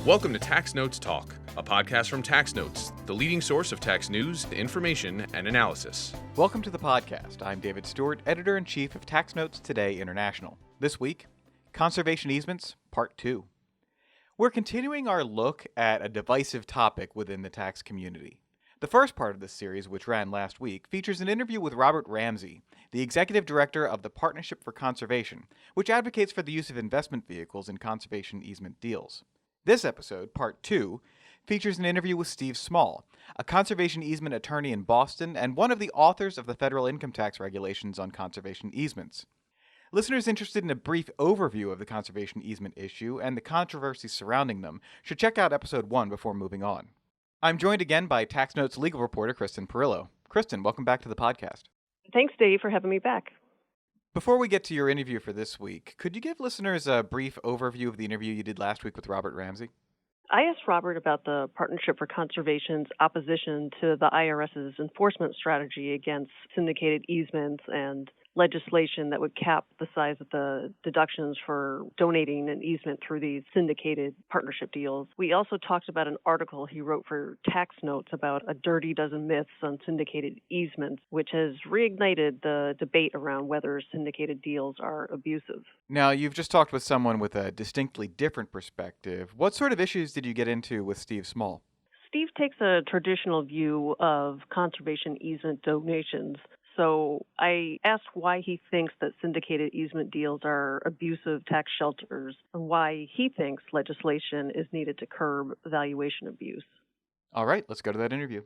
Welcome to Tax Notes Talk, a podcast from Tax Notes, the leading source of tax news, information, and analysis. Welcome to the podcast. I'm David Stewart, Editor-in-Chief of Tax Notes Today International. This week, Conservation Easements, Part 2. We're continuing our look at a divisive topic within the tax community. The first part of this series, which ran last week, features an interview with Robert Ramsey, the Executive Director of the Partnership for Conservation, which advocates for the use of investment vehicles in conservation easement deals. This episode, Part 2, features an interview with Steve Small, a conservation easement attorney in Boston and one of the authors of the federal income tax regulations on conservation easements. Listeners interested in a brief overview of the conservation easement issue and the controversies surrounding them should check out Episode 1 before moving on. I'm joined again by Tax Notes legal reporter Kristen Parillo. Kristen, welcome back to the podcast. Thanks, Dave, for having me back. Before we get to your interview for this week, could you give listeners a brief overview of the interview you did last week with Robert Ramsey? I asked Robert about the Partnership for Conservation's opposition to the IRS's enforcement strategy against syndicated easements and legislation that would cap the size of the deductions for donating an easement through these syndicated partnership deals. We also talked about an article he wrote for Tax Notes about a dirty dozen myths on syndicated easements, which has reignited the debate around whether syndicated deals are abusive. Now, you've just talked with someone with a distinctly different perspective. What sort of issues did you get into with Steve Small? Steve takes a traditional view of conservation easement donations. So I asked why he thinks that syndicated easement deals are abusive tax shelters and why he thinks legislation is needed to curb valuation abuse. All right, let's go to that interview.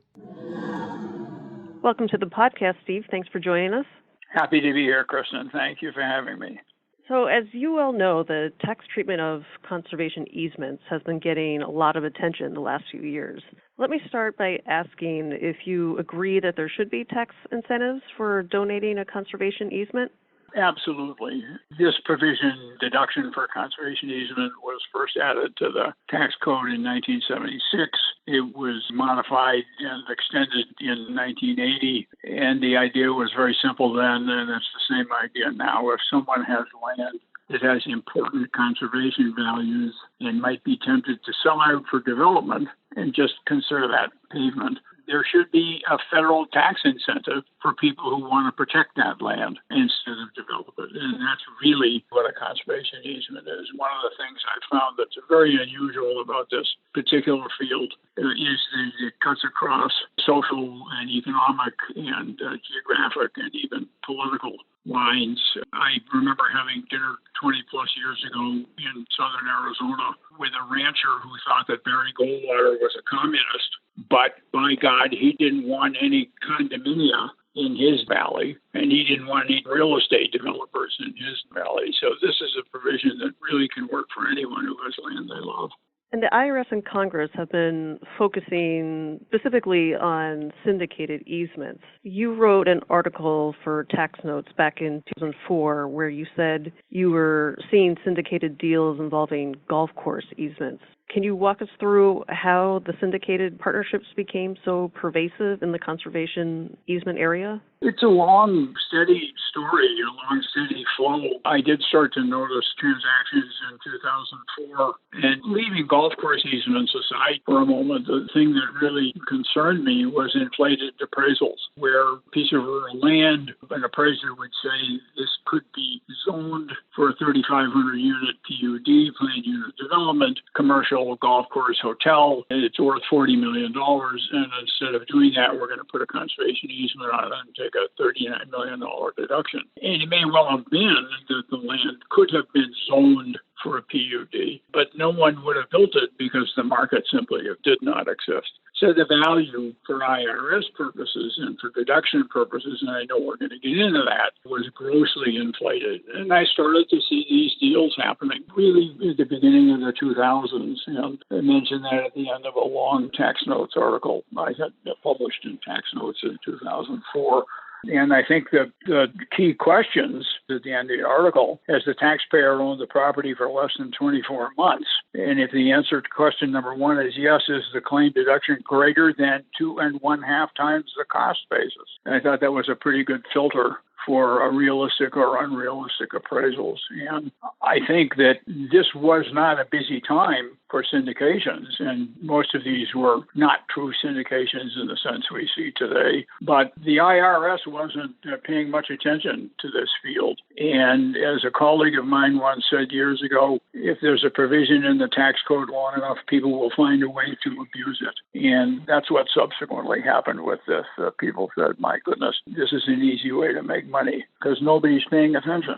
Welcome to the podcast, Steve. Thanks for joining us. Happy to be here, Kristen. Thank you for having me. So as you well know, the tax treatment of conservation easements has been getting a lot of attention the last few years. Let me start by asking if you agree that there should be tax incentives for donating a conservation easement? Absolutely. This provision, deduction for conservation easement, was first added to the tax code in 1976. It was modified and extended in 1980. And the idea was very simple then, and it's the same idea now. If someone has land that has important conservation values and might be tempted to sell out for development and just consider that pavement, there should be a federal tax incentive for people who want to protect that land instead of develop it. And that's really what a conservation easement is. One of the things I've found that's very unusual about this particular field is that it cuts across social and economic and geographic and even political lines. I remember having dinner 20 plus years ago in southern Arizona with a rancher who thought that Barry Goldwater was a communist, but by God, he didn't want any condominia in his valley, and he didn't want any real estate developers in his valley. So this is a provision that really can work for anyone who has land they love. And the IRS and Congress have been focusing specifically on syndicated easements. You wrote an article for Tax Notes back in 2004 where you said you were seeing syndicated deals involving golf course easements. Can you walk us through how the syndicated partnerships became so pervasive in the conservation easement area? It's a long, steady story, a long, steady flow. I did start to notice transactions in 2004. And leaving golf course easements aside for a moment, the thing that really concerned me was inflated appraisals, where a piece of rural land, an appraiser would say this could be zoned for a 3,500 unit PUD, planned unit development, commercial golf course hotel. It's worth $40 million. And instead of doing that, we're going to put a conservation easement on it and take a $39 million deduction. And it may well have been that the land could have been zoned for a PUD, but no one would have built it because the market simply did not exist. So the value for IRS purposes and for deduction purposes, and I know we're going to get into that, was grossly inflated. And I started to see these deals happening really at the beginning of the 2000s. And I mentioned that at the end of a long Tax Notes article I had published in Tax Notes in 2004. And I think that the key questions at the end of the article, has the taxpayer owned the property for less than 24 months? And if the answer to question number one is yes, is the claim deduction greater than 2.5 times the cost basis? And I thought that was a pretty good filter for a realistic or unrealistic appraisals. And I think that this was not a busy time for syndications, and most of these were not true syndications in the sense we see today. But the IRS wasn't paying much attention to this field. And as a colleague of mine once said years ago, if there's a provision in the tax code long enough, people will find a way to abuse it. And that's what subsequently happened with this. People said, my goodness, this is an easy way to make money because nobody's paying attention.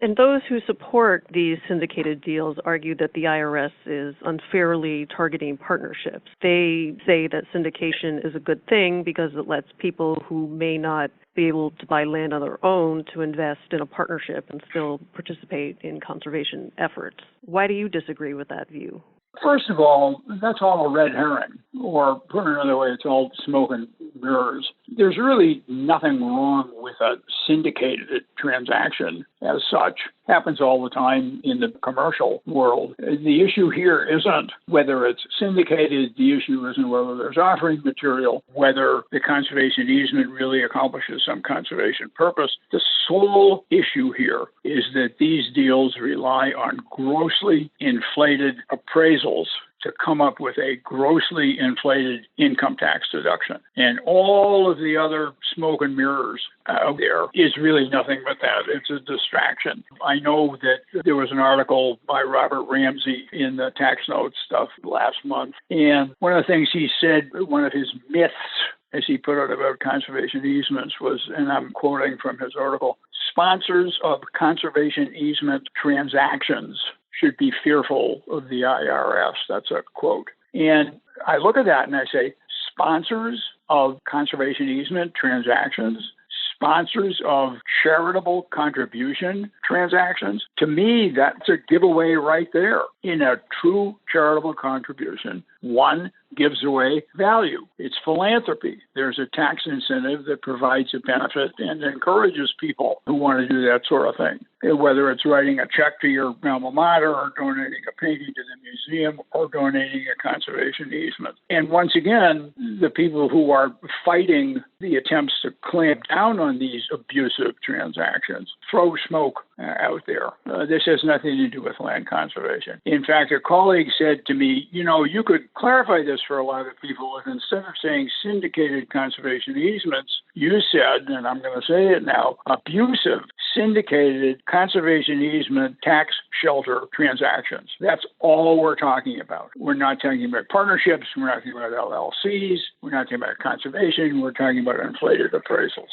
And those who support these syndicated deals argue that the IRS is unfairly targeting partnerships. They say that syndication is a good thing because it lets people who may not be able to buy land on their own to invest in a partnership and still participate in conservation efforts. Why do you disagree with that view? First of all, that's all a red herring, or put another way, it's all smoke and mirrors. There's really nothing wrong with a syndicated transaction as such. Happens all the time in the commercial world. The issue here isn't whether it's syndicated. The issue isn't whether there's offering material, whether the conservation easement really accomplishes some conservation purpose. The sole issue here is that these deals rely on grossly inflated appraisals to come up with a grossly inflated income tax deduction. And all of the other smoke and mirrors out there is really nothing but that. It's a distraction. I know that there was an article by Robert Ramsey in the tax notes stuff last month. And one of the things he said, one of his myths, as he put it, about conservation easements was, and I'm quoting from his article, sponsors of conservation easement transactions should be fearful of the IRS. That's a quote. And I look at that and I say, sponsors of conservation easement transactions, sponsors of charitable contribution transactions, to me, that's a giveaway right there. In a true charitable contribution, one gives away value. It's philanthropy. There's a tax incentive that provides a benefit and encourages people who want to do that sort of thing. Whether it's writing a check to your alma mater or donating a painting to the museum or donating a conservation easement. And once again, the people who are fighting the attempts to clamp down on these abusive transactions throw smoke out there. This has nothing to do with land conservation. In fact, a colleague said to me, you could clarify this for a lot of people if instead of saying syndicated conservation easements, you said, and I'm going to say it now, abusive syndicated conservation easement tax shelter transactions. That's all we're talking about. We're not talking about partnerships. We're not talking about LLCs. We're not talking about conservation. We're talking about inflated appraisals.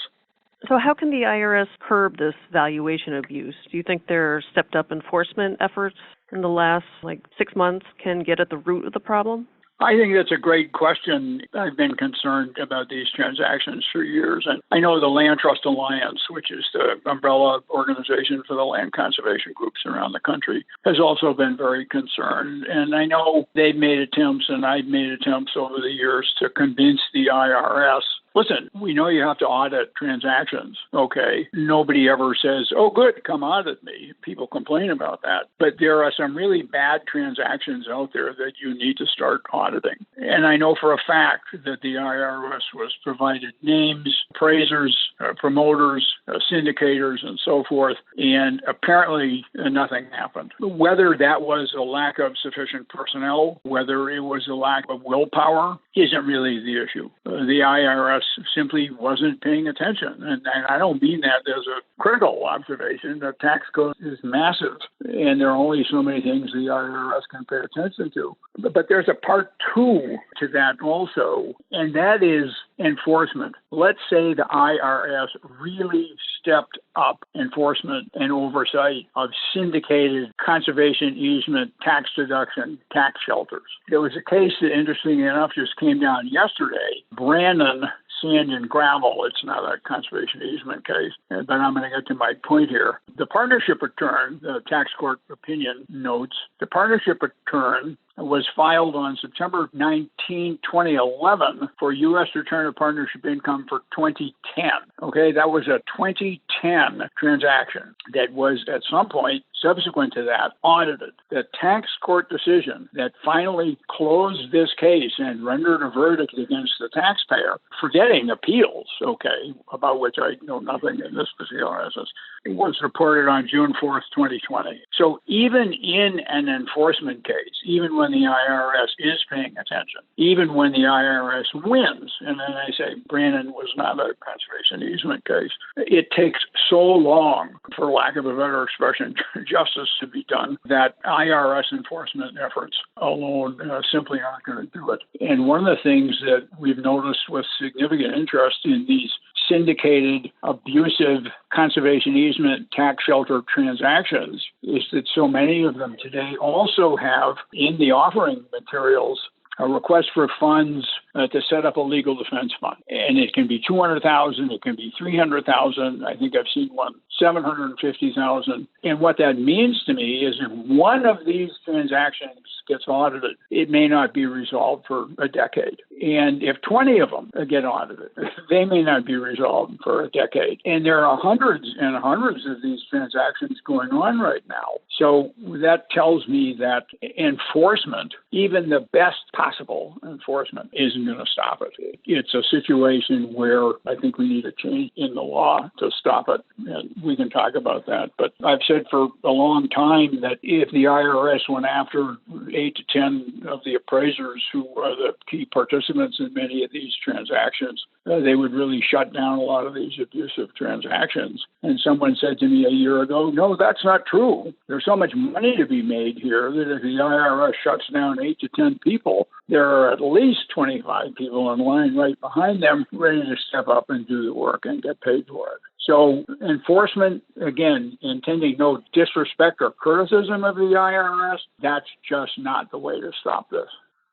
So how can the IRS curb this valuation abuse? Do you think their stepped-up enforcement efforts in the last 6 months can get at the root of the problem? I think that's a great question. I've been concerned about these transactions for years. And I know the Land Trust Alliance, which is the umbrella organization for the land conservation groups around the country, has also been very concerned. And I know they've made attempts, and I've made attempts over the years to convince the IRS, listen, we know you have to audit transactions, okay? Nobody ever says, oh, good, come audit me. People complain about that. But there are some really bad transactions out there that you need to start auditing. And I know for a fact that the IRS was provided names, appraisers, promoters, syndicators, and so forth, and apparently nothing happened. Whether that was a lack of sufficient personnel, whether it was a lack of willpower, isn't really the issue. The IRS simply wasn't paying attention. And I don't mean that as a critical observation. The tax code is massive, and there are only so many things the IRS can pay attention to. But there's a part two to that also, and that is enforcement. Let's say the IRS really stepped up enforcement and oversight of syndicated conservation easement tax deduction tax shelters. There was a case that, interestingly enough, just came down yesterday. Brandon Sand and Gravel. It's not a conservation easement case, but I'm going to get to my point here. The partnership return, the tax court opinion notes, the partnership return was filed on September 19, 2011 for U.S. return of partnership income for 2010. Okay, that was a 2010 transaction that was at some point subsequent to that, audited. The tax court decision that finally closed this case and rendered a verdict against the taxpayer, forgetting appeals, okay, about which I know nothing in this particular instance, was reported on June 4th, 2020. So even in an enforcement case, even when the IRS is paying attention, even when the IRS wins, and then I say Brandon was not a conservation easement case, it takes so long, for lack of a better expression, justice to be done, that IRS enforcement efforts alone simply aren't going to do it. And one of the things that we've noticed with significant interest in these syndicated, abusive conservation easement tax shelter transactions is that so many of them today also have in the offering materials a request for funds to set up a legal defense fund. And it can be $200,000, it can be $300,000. I think I've seen one, $750,000. And what that means to me is if one of these transactions gets audited, it may not be resolved for a decade. And if 20 of them get audited, they may not be resolved for a decade. And there are hundreds and hundreds of these transactions going on right now. So that tells me that enforcement, even the best possible enforcement, isn't going to stop it. It's a situation where I think we need a change in the law to stop it. And we can talk about that. But I've said for a long time that if the IRS went after 8 to 10 of the appraisers who are the key participants in many of these transactions, they would really shut down a lot of these abusive transactions. And someone said to me a year ago, no, that's not true. There's so much money to be made here that if the IRS shuts down 8 to 10 people, there are at least 25 people in line right behind them ready to step up and do the work and get paid for it. So enforcement, again, intending no disrespect or criticism of the IRS, that's just not the way to stop this.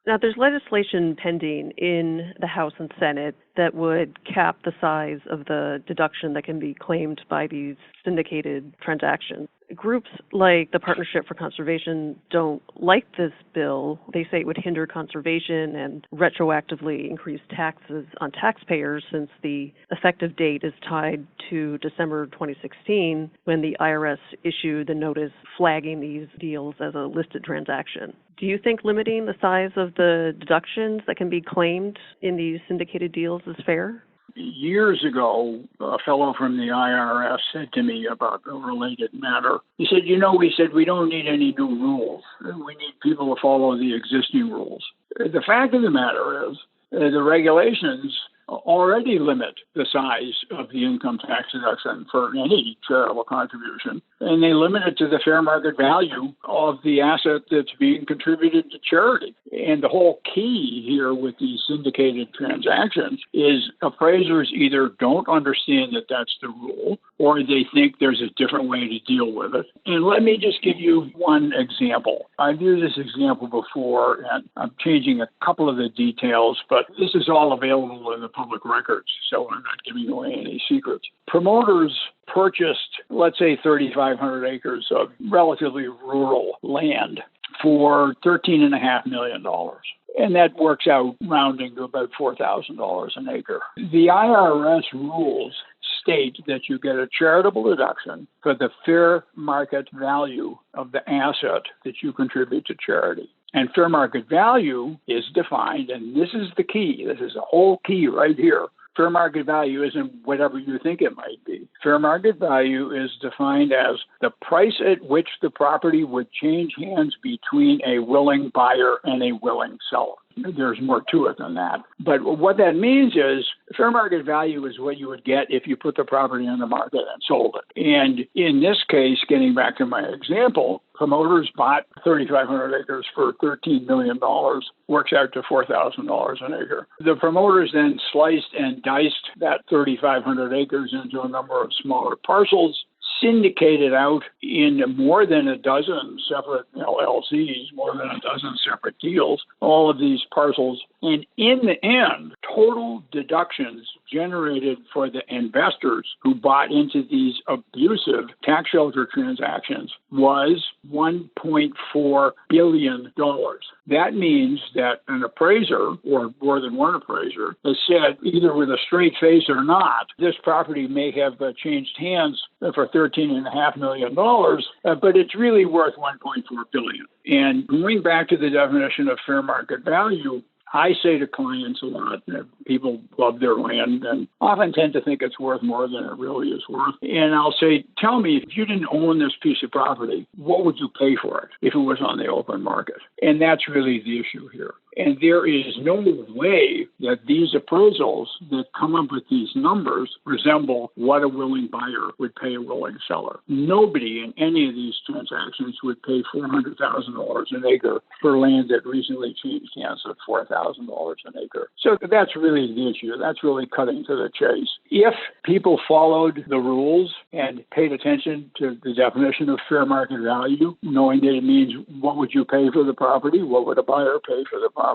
Now, there's legislation pending in the House and Senate that would cap the size of the deduction that can be claimed by these syndicated transactions. Groups like the Partnership for Conservation don't like this bill. They say it would hinder conservation and retroactively increase taxes on taxpayers since the effective date is tied to December 2016 when the IRS issued the notice flagging these deals as a listed transaction. Do you think limiting the size of the deductions that can be claimed in these syndicated deals is fair? Years ago, a fellow from the IRS said to me about a related matter. He said, we don't need any new rules. We need people to follow the existing rules. The fact of the matter is the regulations already limit the size of the income tax deduction for any charitable contribution, and they limit it to the fair market value of the asset that's being contributed to charity. And the whole key here with these syndicated transactions is appraisers either don't understand that that's the rule or they think there's a different way to deal with it. And let me just give you one example. I've used this example before, and I'm changing a couple of the details, but this is all available in the public records, so I'm not giving away any secrets. Promoters purchased, let's say, 3,500 acres of relatively rural land for $13.5 million. And that works out rounding to about $4,000 an acre. The IRS rules state that you get a charitable deduction for the fair market value of the asset that you contribute to charity. And fair market value is defined, and this is the key. This is the whole key right here. Fair market value isn't whatever you think it might be. Fair market value is defined as the price at which the property would change hands between a willing buyer and a willing seller. There's more to it than that. But what that means is fair market value is what you would get if you put the property on the market and sold it. And in this case, getting back to my example, promoters bought 3,500 acres for $13 million, works out to $4,000 an acre. The promoters then sliced and diced that 3,500 acres into a number of smaller parcels, syndicated out in more than a dozen separate LLCs, more than a dozen separate deals, all of these parcels, and in the end total deductions generated for the investors who bought into these abusive tax shelter transactions was $1.4 billion. That means that an appraiser, or more than one appraiser, has said, either with a straight face or not, this property may have changed hands for $13.5 million, but it's really worth $1.4 billion. And going back to the definition of fair market value, I say to clients a lot that people love their land and often tend to think it's worth more than it really is worth. And I'll say, tell me, if you didn't own this piece of property, what would you pay for it if it was on the open market? And that's really the issue here. And there is no way that these appraisals that come up with these numbers resemble what a willing buyer would pay a willing seller. Nobody in any of these transactions would pay $400,000 an acre for land that recently changed hands at $4,000 an acre. So that's really the issue. That's really cutting to the chase. If people followed the rules and paid attention to the definition of fair market value, knowing that it means what would you pay for the property, what would a buyer pay for the property,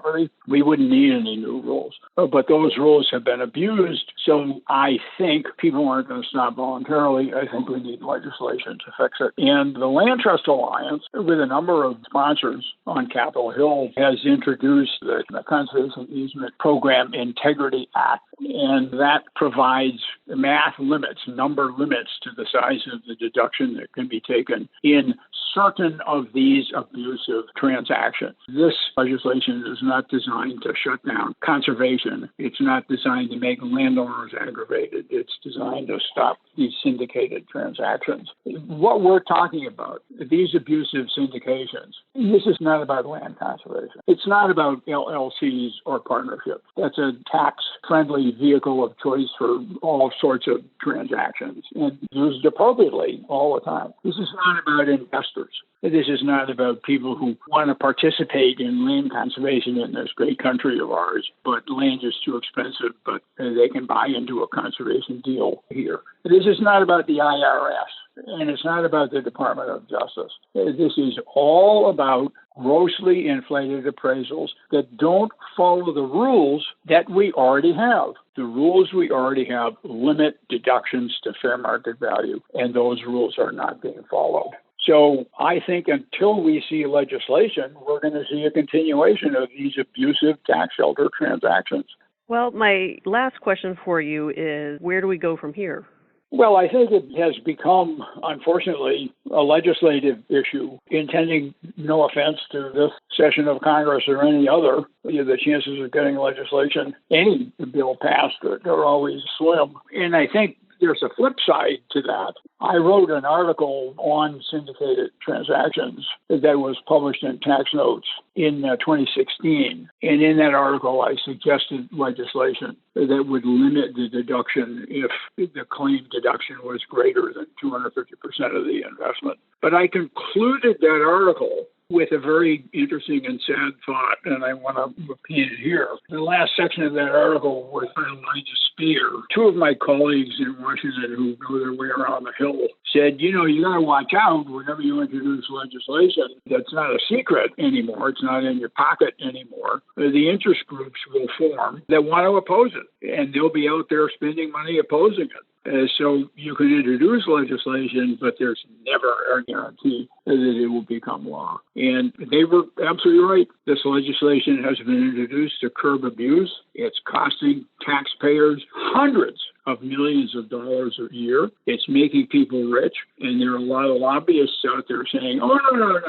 we wouldn't need any new rules. But those rules have been abused, so I think people aren't going to stop voluntarily. I think we need legislation to fix it. And the Land Trust Alliance, with a number of sponsors on Capitol Hill, has introduced the Conservation Easement Program Integrity Act, and that provides math limits, number limits to the size of the deduction that can be taken in certain of these abusive transactions. This legislation is not designed to shut down conservation. It's not designed to make landowners aggravated. It's designed to stop these syndicated transactions. What we're talking about, these abusive syndications, this is not about land conservation. It's not about LLCs or partnerships. That's a tax-friendly vehicle of choice for all sorts of transactions and used appropriately all the time. This is not about investors. This is not about people who want to participate in land conservation in this great country of ours, but land is too expensive, but they can buy into a conservation deal here. This is not about the IRS, and it's not about the Department of Justice. This is all about grossly inflated appraisals that don't follow the rules that we already have. The rules we already have limit deductions to fair market value, and those rules are not being followed. So I think until we see legislation, we're going to see a continuation of these abusive tax shelter transactions. Well, my last question for you is, where do we go from here? Well, I think it has become, unfortunately, a legislative issue, intending no offense to this session of Congress or any other. The chances of getting legislation, any bill passed, are always slim. And I think there's a flip side to that. I wrote an article on syndicated transactions that was published in Tax Notes in 2016. And in that article, I suggested legislation that would limit the deduction if the claim deduction was greater than 250% of the investment. But I concluded that article with a very interesting and sad thought, and I want to repeat it here. The last section of that article was by Elijah Spear. Two of my colleagues in Washington who know their way around the Hill said, you got to watch out whenever you introduce legislation that's not a secret anymore. It's not in your pocket anymore. The interest groups will form that want to oppose it, and they'll be out there spending money opposing it. So you can introduce legislation, but there's never a guarantee that it will become law. And they were absolutely right. This legislation has been introduced to curb abuse. It's costing taxpayers hundreds of millions of dollars a year. It's making people rich. And there are a lot of lobbyists out there saying, oh, no,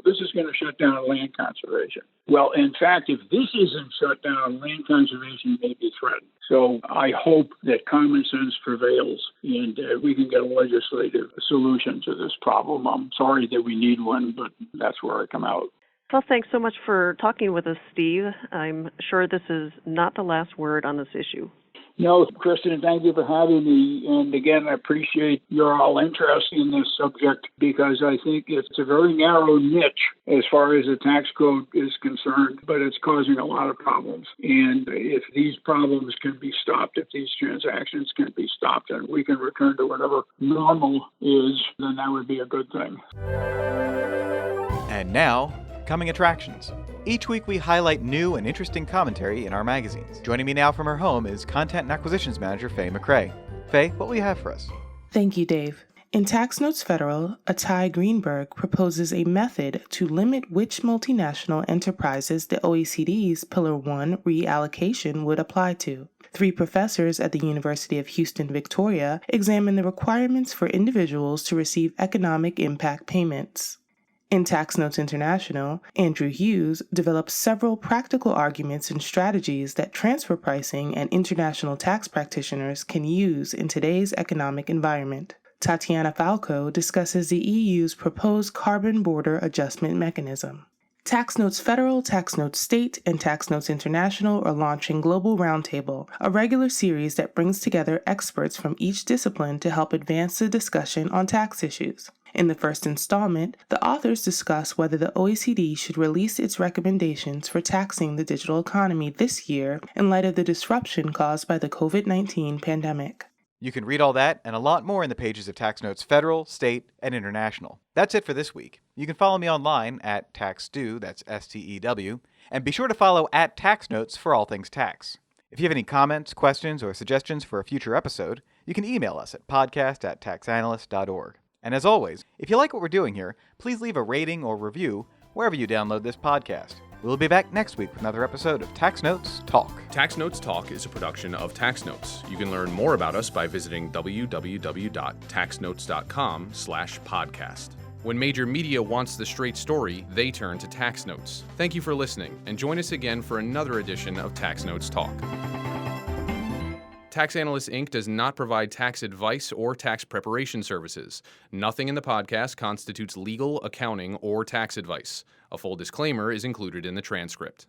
this is going to shut down land conservation. Well, in fact, if this isn't shut down, land conservation may be threatened. So I hope that common sense prevails and we can get a legislative solution to this problem. I'm sorry that we need one, but that's where I come out. Well, thanks so much for talking with us, Steve. I'm sure this is not the last word on this issue. No, Kristen, thank you for having me. And again, I appreciate your all interest in this subject because I think it's a very narrow niche as far as the tax code is concerned, but it's causing a lot of problems. And if these problems can be stopped, if these transactions can be stopped, and we can return to whatever normal is, then that would be a good thing. And now, upcoming attractions. Each week we highlight new and interesting commentary in our magazines. Joining me now from her home is Content and Acquisitions Manager Faye McCray. Faye, what will you have for us? Thank you, Dave. In Tax Notes Federal, Atai Greenberg proposes a method to limit which multinational enterprises the OECD's Pillar 1 reallocation would apply to. 3 professors at the University of Houston, Victoria, examine the requirements for individuals to receive economic impact payments. In Tax Notes International, Andrew Hughes develops several practical arguments and strategies that transfer pricing and international tax practitioners can use in today's economic environment. Tatiana Falco discusses the EU's proposed carbon border adjustment mechanism. Tax Notes Federal, Tax Notes State, and Tax Notes International are launching Global Roundtable, a regular series that brings together experts from each discipline to help advance the discussion on tax issues. In the first installment, the authors discuss whether the OECD should release its recommendations for taxing the digital economy this year in light of the disruption caused by the COVID-19 pandemic. You can read all that and a lot more in the pages of Tax Notes Federal, State, and International. That's it for this week. You can follow me online at TaxStew, that's STEW, and be sure to follow at Tax Notes for all things tax. If you have any comments, questions, or suggestions for a future episode, you can email us at podcast@taxanalyst.org. And as always, if you like what we're doing here, please leave a rating or review wherever you download this podcast. We'll be back next week with another episode of Tax Notes Talk. Tax Notes Talk is a production of Tax Notes. You can learn more about us by visiting www.taxnotes.com/podcast. When major media wants the straight story, they turn to Tax Notes. Thank you for listening, and join us again for another edition of Tax Notes Talk. Tax Analyst Inc. does not provide tax advice or tax preparation services. Nothing in the podcast constitutes legal, accounting, or tax advice. A full disclaimer is included in the transcript.